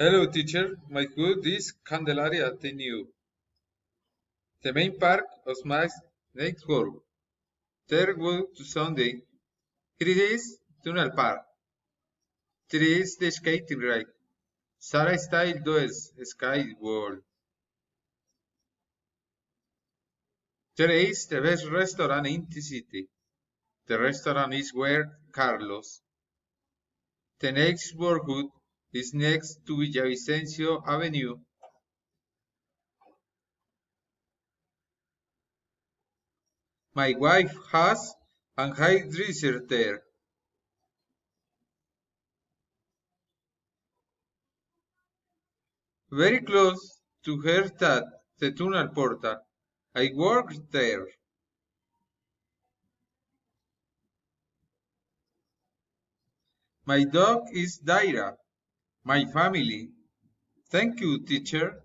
Hello, teacher. My hood is Candelaria the New, the main park of my next work. There go to Sunday. Here it is, Tunnel Park. There is the skating rink. Sarah Style does Sky World. There is the best restaurant in the city. The restaurant is where Carlos. The next neighborhood is next to Villavicencio Avenue. My wife has an hairdresser there. Very close to her that the tunnel portal. I worked there. My dog is Daira. My family. Thank you, teacher.